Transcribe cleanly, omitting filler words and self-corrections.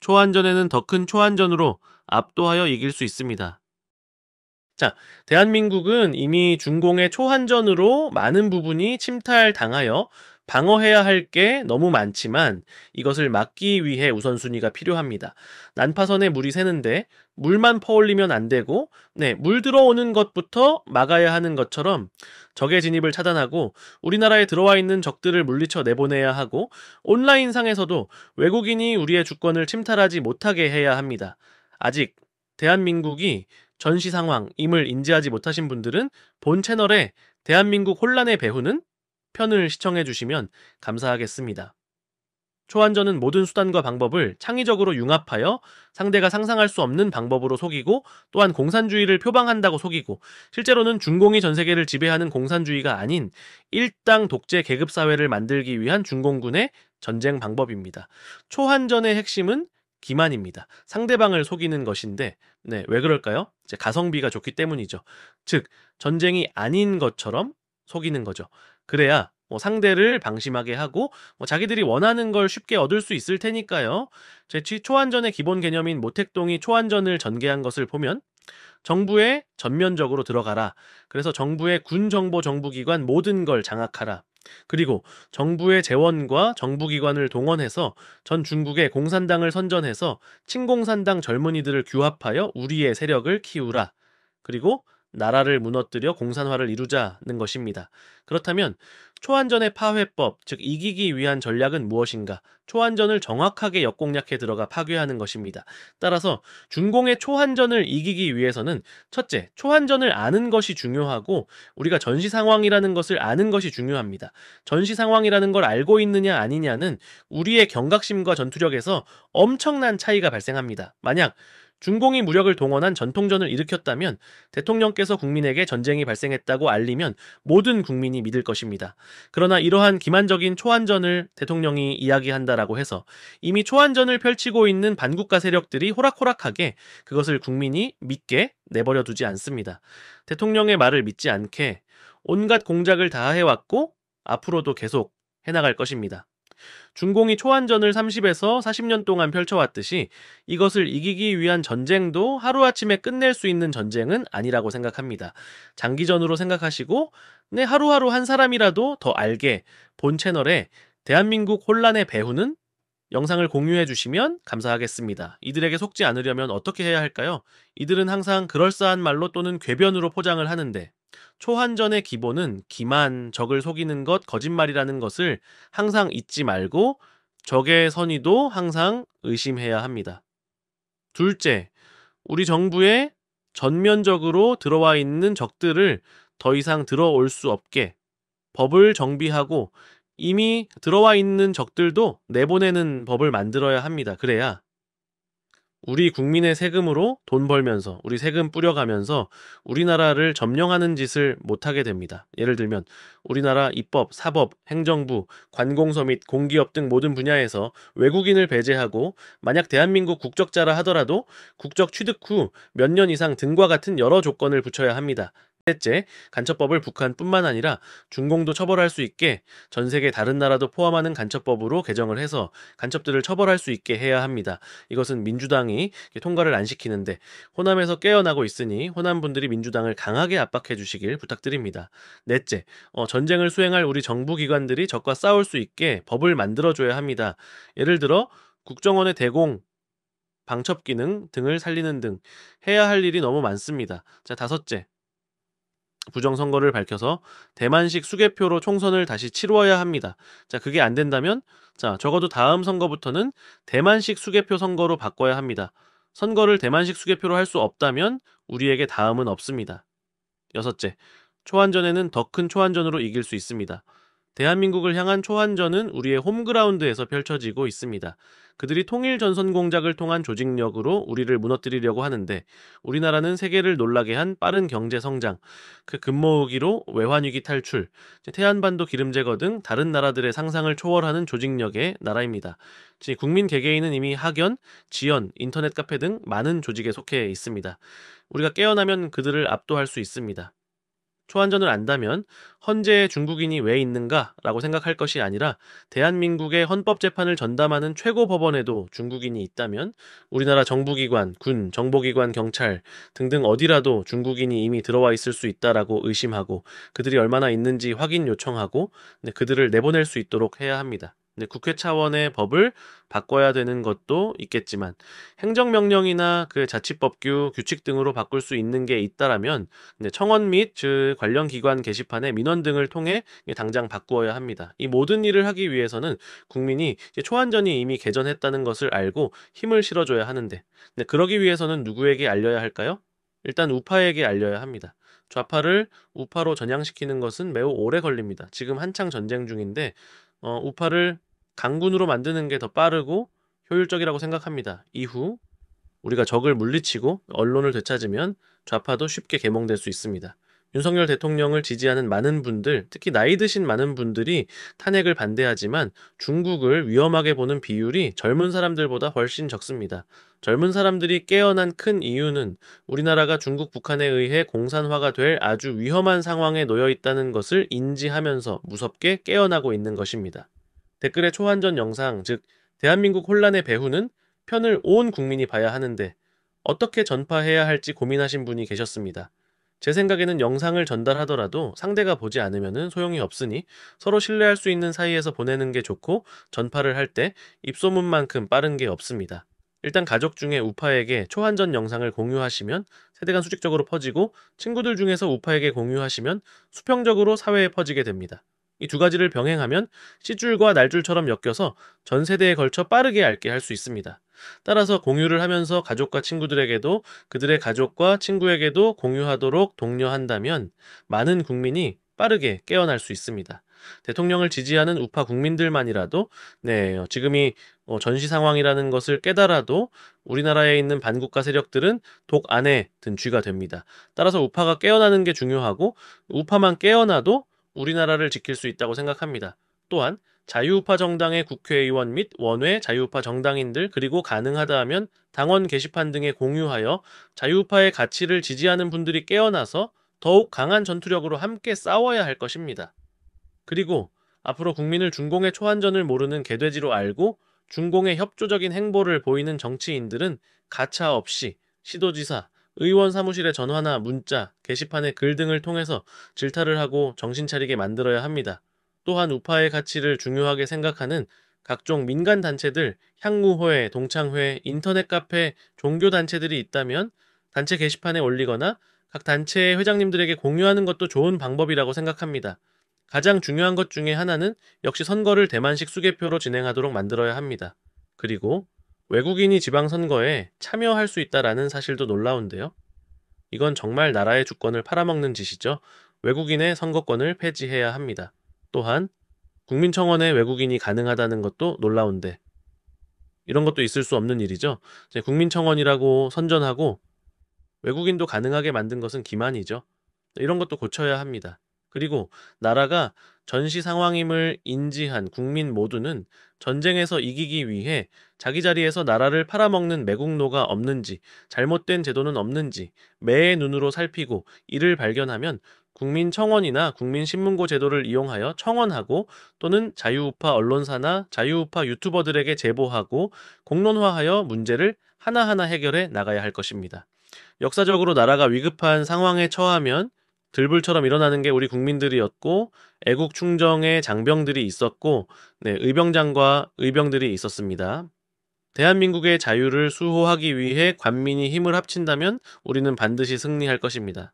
초안전에는 더 큰 초안전으로 압도하여 이길 수 있습니다. 자, 대한민국은 이미 중공의 초한전으로 많은 부분이 침탈당하여 방어해야 할 게 너무 많지만 이것을 막기 위해 우선순위가 필요합니다. 난파선에 물이 새는데 물만 퍼올리면 안 되고, 물 들어오는 것부터 막아야 하는 것처럼 적의 진입을 차단하고 우리나라에 들어와 있는 적들을 물리쳐 내보내야 하고, 온라인상에서도 외국인이 우리의 주권을 침탈하지 못하게 해야 합니다. 아직 대한민국이 전시 상황임을 인지하지 못하신 분들은 본 채널에 대한민국 혼란의 배후는 편을 시청해 주시면 감사하겠습니다. 초안전은 모든 수단과 방법을 창의적으로 융합하여 상대가 상상할 수 없는 방법으로 속이고, 또한 공산주의를 표방한다고 속이고, 실제로는 중공이 전 세계를 지배하는 공산주의가 아닌 일당 독재 계급사회를 만들기 위한 중공군의 전쟁 방법입니다. 초한전의 핵심은 기만입니다. 상대방을 속이는 것인데, 왜 그럴까요? 이제 가성비가 좋기 때문이죠. 즉, 전쟁이 아닌 것처럼 속이는 거죠. 그래야 상대를 방심하게 하고 자기들이 원하는 걸 쉽게 얻을 수 있을 테니까요. 제 초안전의 기본 개념인 모택동이 초안전을 전개한 것을 보면, 정부에 전면적으로 들어가라. 그래서 정부의 군정보 정부기관 모든 걸 장악하라. 그리고 정부의 재원과 정부기관을 동원해서 전 중국의 공산당을 선전해서 친공산당 젊은이들을 규합하여 우리의 세력을 키우라. 그리고 나라를 무너뜨려 공산화를 이루자는 것입니다. 그렇다면 초안전의 파회법, 즉 이기기 위한 전략은 무엇인가? 초안전을 정확하게 역공략해 들어가 파괴하는 것입니다. 따라서 중공의 초안전을 이기기 위해서는 첫째, 초안전을 아는 것이 중요하고 우리가 전시 상황이라는 것을 아는 것이 중요합니다. 전시 상황이라는 걸 알고 있느냐 아니냐는 우리의 경각심과 전투력에서 엄청난 차이가 발생합니다. 만약 중공이 무력을 동원한 전통전을 일으켰다면 대통령께서 국민에게 전쟁이 발생했다고 알리면 모든 국민이 믿을 것입니다. 그러나 이러한 기만적인 초안전을 대통령이 이야기한다라고 해서 이미 초안전을 펼치고 있는 반국가 세력들이 호락호락하게 그것을 국민이 믿게 내버려 두지 않습니다. 대통령의 말을 믿지 않게 온갖 공작을 다 해왔고 앞으로도 계속 해나갈 것입니다. 중공이 초안전을 30에서 40년 동안 펼쳐왔듯이 이것을 이기기 위한 전쟁도 하루아침에 끝낼 수 있는 전쟁은 아니라고 생각합니다. 장기전으로 생각하시고 하루하루 한 사람이라도 더 알게 본 채널에 대한민국 혼란의 배후는 영상을 공유해 주시면 감사하겠습니다. 이들에게 속지 않으려면 어떻게 해야 할까요? 이들은 항상 그럴싸한 말로 또는 궤변으로 포장을 하는데, 초한전의 기본은 기만, 적을 속이는 것, 거짓말이라는 것을 항상 잊지 말고 적의 선의도 항상 의심해야 합니다. 둘째, 우리 정부에 전면적으로 들어와 있는 적들을 더 이상 들어올 수 없게 법을 정비하고 이미 들어와 있는 적들도 내보내는 법을 만들어야 합니다. 그래야 우리 국민의 세금으로 돈 벌면서, 우리 세금 뿌려가면서 우리나라를 점령하는 짓을 못하게 됩니다. 예를 들면 우리나라 입법, 사법, 행정부, 관공서 및 공기업 등 모든 분야에서 외국인을 배제하고 만약 대한민국 국적자라 하더라도 국적 취득 후 몇 년 이상 등과 같은 여러 조건을 붙여야 합니다. 셋째, 간첩법을 북한뿐만 아니라 중공도 처벌할 수 있게 전 세계 다른 나라도 포함하는 간첩법으로 개정을 해서 간첩들을 처벌할 수 있게 해야 합니다. 이것은 민주당이 통과를 안 시키는데 호남에서 깨어나고 있으니 호남 분들이 민주당을 강하게 압박해 주시길 부탁드립니다. 넷째, 전쟁을 수행할 우리 정부기관들이 적과 싸울 수 있게 법을 만들어줘야 합니다. 예를 들어 국정원의 대공, 방첩 기능 등을 살리는 등 해야 할 일이 너무 많습니다. 자, 다섯째, 부정선거를 밝혀서 대만식 수개표로 총선을 다시 치루어야 합니다. 자, 그게 안 된다면 적어도 다음 선거부터는 대만식 수개표 선거로 바꿔야 합니다. 선거를 대만식 수개표로 할 수 없다면 우리에게 다음은 없습니다. 여섯째, 초안전에는 더 큰 초안전으로 이길 수 있습니다. 대한민국을 향한 초안전은 우리의 홈그라운드에서 펼쳐지고 있습니다. 그들이 통일 전선 공작을 통한 조직력으로 우리를 무너뜨리려고 하는데, 우리나라는 세계를 놀라게 한 빠른 경제 성장, 그 금모으기로 외환위기 탈출, 태안반도 기름 제거 등 다른 나라들의 상상을 초월하는 조직력의 나라입니다. 국민 개개인은 이미 학연, 지연, 인터넷 카페 등 많은 조직에 속해 있습니다. 우리가 깨어나면 그들을 압도할 수 있습니다. 초안전을 안다면 헌재에 중국인이 왜 있는가라고 생각할 것이 아니라 대한민국의 헌법재판을 전담하는 최고법원에도 중국인이 있다면 우리나라 정부기관, 군, 정보기관, 경찰 등등 어디라도 중국인이 이미 들어와 있을 수 있다라고 의심하고 그들이 얼마나 있는지 확인 요청하고 그들을 내보낼 수 있도록 해야 합니다. 국회 차원의 법을 바꿔야 되는 것도 있겠지만 행정명령이나 그 자치법규, 규칙 등으로 바꿀 수 있는 게 있다라면 청원 및 관련 기관 게시판에 민원 등을 통해 당장 바꾸어야 합니다. 이 모든 일을 하기 위해서는 국민이 이제 초안전이 이미 개전했다는 것을 알고 힘을 실어줘야 하는데 그러기 위해서는 누구에게 알려야 할까요? 일단 우파에게 알려야 합니다. 좌파를 우파로 전향시키는 것은 매우 오래 걸립니다. 지금 한창 전쟁 중인데 우파를 강군으로 만드는 게 더 빠르고 효율적이라고 생각합니다. 이후 우리가 적을 물리치고 언론을 되찾으면 좌파도 쉽게 계몽될 수 있습니다. 윤석열 대통령을 지지하는 많은 분들, 특히 나이 드신 많은 분들이 탄핵을 반대하지만 중국을 위험하게 보는 비율이 젊은 사람들보다 훨씬 적습니다. 젊은 사람들이 깨어난 큰 이유는 우리나라가 중국, 북한에 의해 공산화가 될 아주 위험한 상황에 놓여 있다는 것을 인지하면서 무섭게 깨어나고 있는 것입니다. 댓글의 초안전 영상, 즉 대한민국 혼란의 배후는 편을 온 국민이 봐야 하는데 어떻게 전파해야 할지 고민하신 분이 계셨습니다. 제 생각에는 영상을 전달하더라도 상대가 보지 않으면 소용이 없으니 서로 신뢰할 수 있는 사이에서 보내는 게 좋고 전파를 할 때 입소문만큼 빠른 게 없습니다. 일단 가족 중에 우파에게 초안전 영상을 공유하시면 세대간 수직적으로 퍼지고 친구들 중에서 우파에게 공유하시면 수평적으로 사회에 퍼지게 됩니다. 이 두 가지를 병행하면 씨줄과 날줄처럼 엮여서 전 세대에 걸쳐 빠르게 앓게 할 수 있습니다. 따라서 공유를 하면서 가족과 친구들에게도 그들의 가족과 친구에게도 공유하도록 독려한다면 많은 국민이 빠르게 깨어날 수 있습니다. 대통령을 지지하는 우파 국민들만이라도 지금이 전시 상황이라는 것을 깨달아도 우리나라에 있는 반국가 세력들은 독 안에 든 쥐가 됩니다. 따라서 우파가 깨어나는 게 중요하고 우파만 깨어나도 우리나라를 지킬 수 있다고 생각합니다. 또한 자유우파 정당의 국회의원 및 원외 자유우파 정당인들 그리고 가능하다 하면 당원 게시판 등에 공유하여 자유우파의 가치를 지지하는 분들이 깨어나서 더욱 강한 전투력으로 함께 싸워야 할 것입니다. 그리고 앞으로 국민을 중공의 초안전을 모르는 개돼지로 알고 중공의 협조적인 행보를 보이는 정치인들은 가차 없이 시도지사, 의원 사무실의 전화나 문자, 게시판의 글 등을 통해서 질타를 하고 정신 차리게 만들어야 합니다. 또한 우파의 가치를 중요하게 생각하는 각종 민간 단체들, 향후회, 동창회, 인터넷 카페, 종교 단체들이 있다면 단체 게시판에 올리거나 각 단체의 회장님들에게 공유하는 것도 좋은 방법이라고 생각합니다. 가장 중요한 것 중에 하나는 역시 선거를 대만식 수개표로 진행하도록 만들어야 합니다. 그리고 외국인이 지방선거에 참여할 수 있다라는 사실도 놀라운데요. 이건 정말 나라의 주권을 팔아먹는 짓이죠. 외국인의 선거권을 폐지해야 합니다. 또한 국민청원에 외국인이 가능하다는 것도 놀라운데 이런 것도 있을 수 없는 일이죠. 국민청원이라고 선전하고 외국인도 가능하게 만든 것은 기만이죠. 이런 것도 고쳐야 합니다. 그리고 나라가 전시 상황임을 인지한 국민 모두는 전쟁에서 이기기 위해 자기 자리에서 나라를 팔아먹는 매국노가 없는지, 잘못된 제도는 없는지 매의 눈으로 살피고 이를 발견하면 국민청원이나 국민신문고 제도를 이용하여 청원하고 또는 자유우파 언론사나 자유우파 유튜버들에게 제보하고 공론화하여 문제를 하나하나 해결해 나가야 할 것입니다. 역사적으로 나라가 위급한 상황에 처하면 들불처럼 일어나는 게 우리 국민들이었고 애국 충정의 장병들이 있었고 의병장과 의병들이 있었습니다. 대한민국의 자유를 수호하기 위해 관민이 힘을 합친다면 우리는 반드시 승리할 것입니다.